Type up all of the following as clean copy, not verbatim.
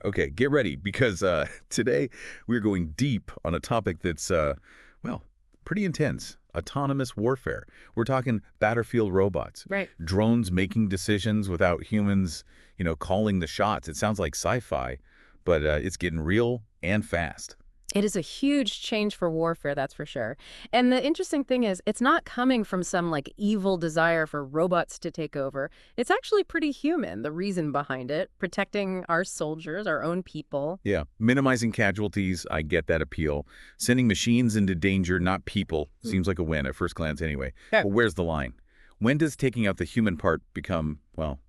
Okay, get ready because today we're going deep on a topic that's, well, pretty intense. Autonomous warfare. We're talking battlefield robots, Right. drones making decisions without humans, calling the shots. It sounds like sci-fi, but it's getting real and fast. It is a huge change for warfare, that's for sure. And the interesting thing is, it's not coming from some like evil desire for robots to take over. It's actually pretty human, the reason behind it, protecting our soldiers, our own people. Yeah, minimizing casualties, I get that appeal. Sending machines into danger, not people, Hmm. seems like a win at first glance anyway. Yeah. But where's the line? When does taking out the human part become, well,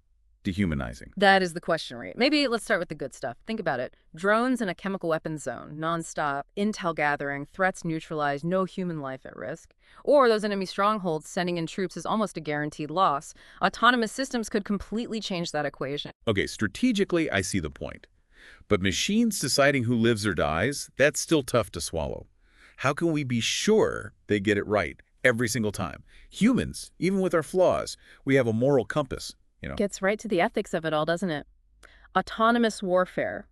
dehumanizing? That is the question, right? Maybe let's start with the good stuff. Think about it. Drones in a chemical weapons zone, nonstop, intel gathering, threats neutralized, no human life at risk. Or those enemy strongholds sending in troops is almost a guaranteed loss. Autonomous systems could completely change that equation. Okay, strategically, I see the point. But machines deciding who lives or dies, that's still tough to swallow. How can we be sure they get it right every single time? Humans, even with our flaws, we have a moral compass. Gets right to the ethics of it all, doesn't it? Autonomous warfare.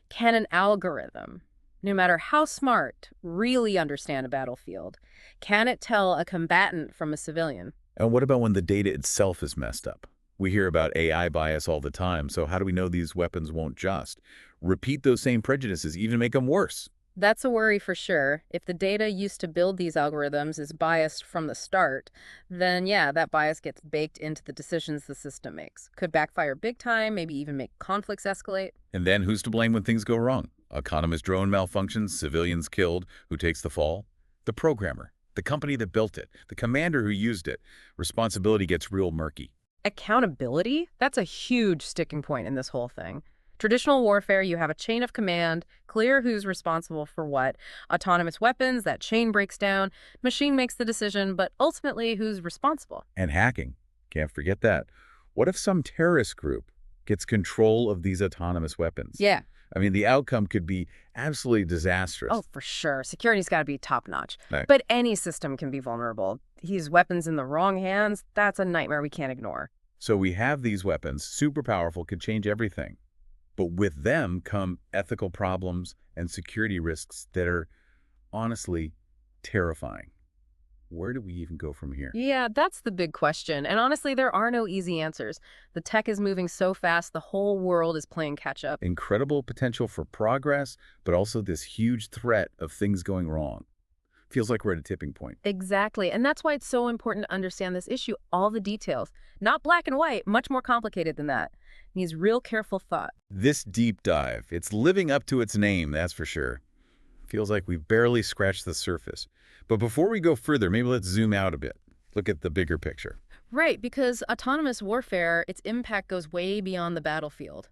Can an algorithm, no matter how smart, really understand a battlefield? Can it tell a combatant from a civilian? And what about when the data itself is messed up? We hear about AI bias all the time, so how do we know these weapons won't just repeat those same prejudices, even make them worse? That's a worry for sure. If the data used to build these algorithms is biased from the start, then yeah, that bias gets baked into the decisions the system makes. Could backfire big time, maybe even make conflicts escalate. And then who's to blame when things go wrong? Autonomous drone malfunctions, civilians killed, who takes the fall? The programmer, the company that built it, the commander who used it. Responsibility gets real murky. Accountability? That's a huge sticking point in this whole thing. Traditional warfare, you have a chain of command, clear who's responsible for what. Autonomous weapons, that chain breaks down. Machine makes the decision, but ultimately, who's responsible? And hacking. Can't forget that. What if some terrorist group gets control of these autonomous weapons? Yeah. I mean, the outcome could be absolutely disastrous. Oh, for sure. Security's got to be top notch. Right. But any system can be vulnerable. Use weapons in the wrong hands, that's a nightmare we can't ignore. So we have these weapons, super powerful, could change everything. But with them come ethical problems and security risks that are honestly terrifying. Where do we even go from here? Yeah, that's the big question. And honestly, there are no easy answers. The tech is moving so fast, the whole world is playing catch up. Incredible potential for progress, but also this huge threat of things going wrong. Feels like we're at a tipping point. Exactly. And that's why it's so important to understand this issue, all the details. Not black and white, much more complicated than that. Needs real careful thought. This deep dive, it's living up to its name, that's for sure. Feels like we've barely scratched the surface. But before we go further, maybe let's zoom out a bit. Look at the bigger picture. Right, because autonomous warfare, its impact goes way beyond the battlefield.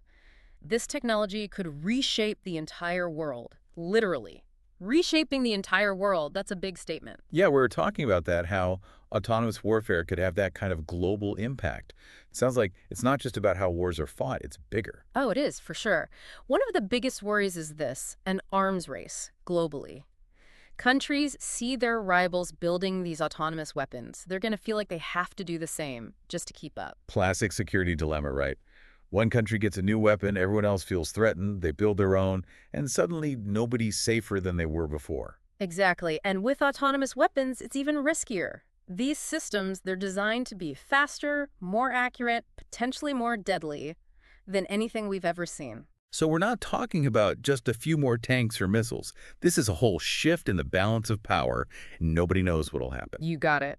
This technology could reshape the entire world, literally. Reshaping the entire world, that's a big statement. Yeah, we were talking about that, how autonomous warfare could have that kind of global impact. It sounds like it's not just about how wars are fought, it's bigger. Oh, it is, for sure. One of the biggest worries is this, an arms race, globally. Countries see their rivals building these autonomous weapons. They're going to feel like they have to do the same just to keep up. Classic security dilemma, right? One country gets a new weapon, everyone else feels threatened, they build their own, and suddenly nobody's safer than they were before. Exactly. And with autonomous weapons, it's even riskier. These systems, they're designed to be faster, more accurate, potentially more deadly than anything we've ever seen. So we're not talking about just a few more tanks or missiles. This is a whole shift in the balance of power, and nobody knows what'll happen. You got it.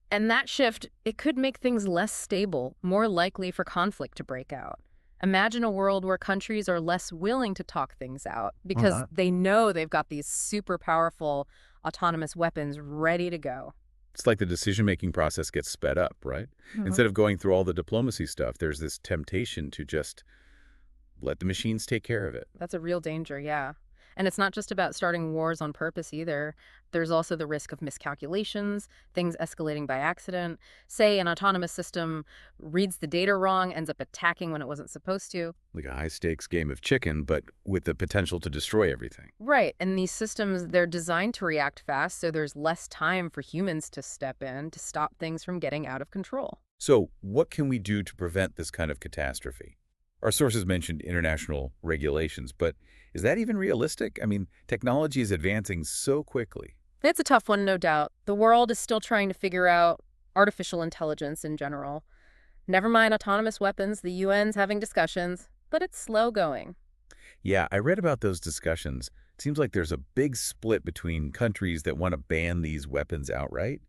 And that shift, it could make things less stable, more likely for conflict to break out. Imagine a world where countries are less willing to talk things out because they know they've got these super powerful autonomous weapons ready to go. It's like the decision-making process gets sped up, right? Mhm. Instead of going through all the diplomacy stuff, there's this temptation to just let the machines take care of it. That's a real danger, yeah. And it's not just about starting wars on purpose either. There's also the risk of miscalculations, things escalating by accident. Say an autonomous system reads the data wrong, ends up attacking when it wasn't supposed to. Like a high-stakes game of chicken, but with the potential to destroy everything. Right, and these systems, they're designed to react fast, so there's less time for humans to step in to stop things from getting out of control. So what can we do to prevent this kind of catastrophe? Our sources mentioned international regulations, but is that even realistic? I mean, technology is advancing so quickly. It's a tough one, no doubt. The world is still trying to figure out artificial intelligence in general. Never mind autonomous weapons, the UN's having discussions, but it's slow going. Yeah, I read about those discussions. It seems like there's a big split between countries that want to ban these weapons outright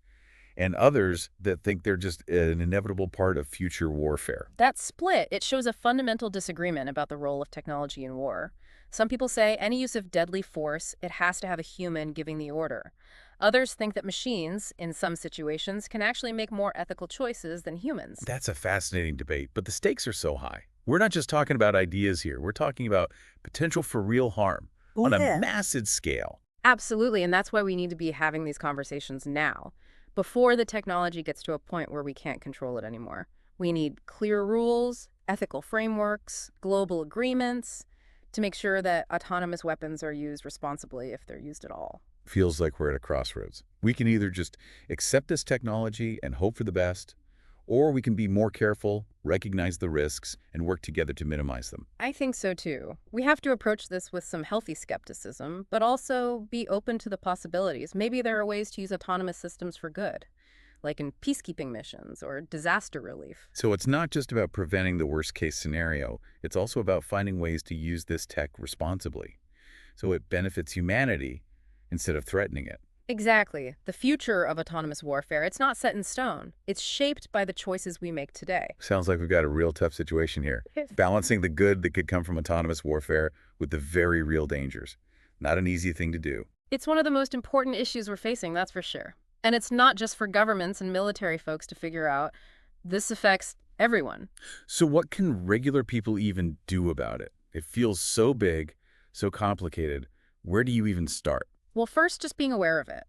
and others that think they're just an inevitable part of future warfare. That split, it shows a fundamental disagreement about the role of technology in war. Some people say any use of deadly force, it has to have a human giving the order. Others think that machines, in some situations, can actually make more ethical choices than humans. That's a fascinating debate, but the stakes are so high. We're not just talking about ideas here. We're talking about potential for real harm Oh, on a yeah. massive scale. Absolutely, and that's why we need to be having these conversations now, before the technology gets to a point where we can't control it anymore. We need clear rules, ethical frameworks, global agreements to make sure that autonomous weapons are used responsibly if they're used at all. Feels like we're at a crossroads. We can either just accept this technology and hope for the best, or we can be more careful, recognize the risks, and work together to minimize them. I think so too. We have to approach this with some healthy skepticism, but also be open to the possibilities. Maybe there are ways to use autonomous systems for good, like in peacekeeping missions or disaster relief. So it's not just about preventing the worst-case scenario. It's also about finding ways to use this tech responsibly, so it benefits humanity instead of threatening it. Exactly. The future of autonomous warfare, it's not set in stone. It's shaped by the choices we make today. Sounds like we've got a real tough situation here. Balancing the good that could come from autonomous warfare with the very real dangers. Not an easy thing to do. It's one of the most important issues we're facing, that's for sure. And it's not just for governments and military folks to figure out. This affects everyone. So what can regular people even do about it? It feels so big, so complicated. Where do you even start? Well, first, just being aware of it.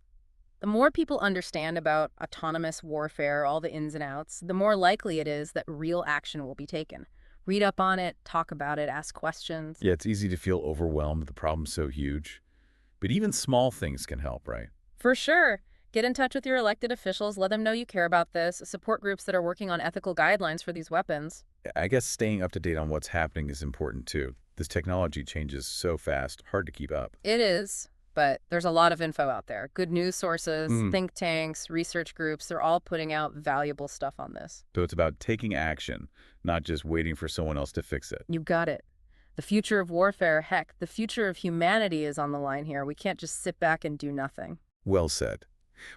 The more people understand about autonomous warfare, all the ins and outs, the more likely it is that real action will be taken. Read up on it, talk about it, ask questions. Yeah, it's easy to feel overwhelmed. The problem's so huge. But even small things can help, right? For sure. Get in touch with your elected officials, let them know you care about this, support groups that are working on ethical guidelines for these weapons. I guess staying up to date on what's happening is important too. This technology changes so fast, hard to keep up. It is, but there's a lot of info out there. Good news sources, think tanks, research groups, they're all putting out valuable stuff on this. So it's about taking action, not just waiting for someone else to fix it. You got it. The future of warfare, heck, the future of humanity is on the line here. We can't just sit back and do nothing. Well said.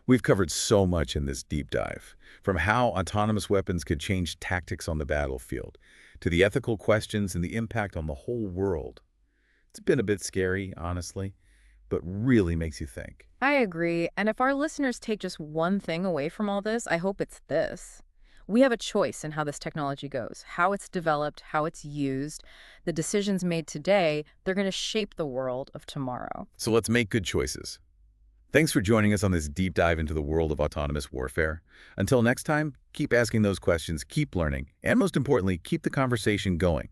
We've covered so much in this deep dive, from how autonomous weapons could change tactics on the battlefield, to the ethical questions and the impact on the whole world. It's been a bit scary, honestly, but really makes you think. I agree. And if our listeners take just one thing away from all this, I hope it's this. We have a choice in how this technology goes, how it's developed, how it's used. The decisions made today, they're going to shape the world of tomorrow. So let's make good choices. Thanks for joining us on this deep dive into the world of autonomous warfare. Until next time, keep asking those questions, keep learning, and most importantly, keep the conversation going.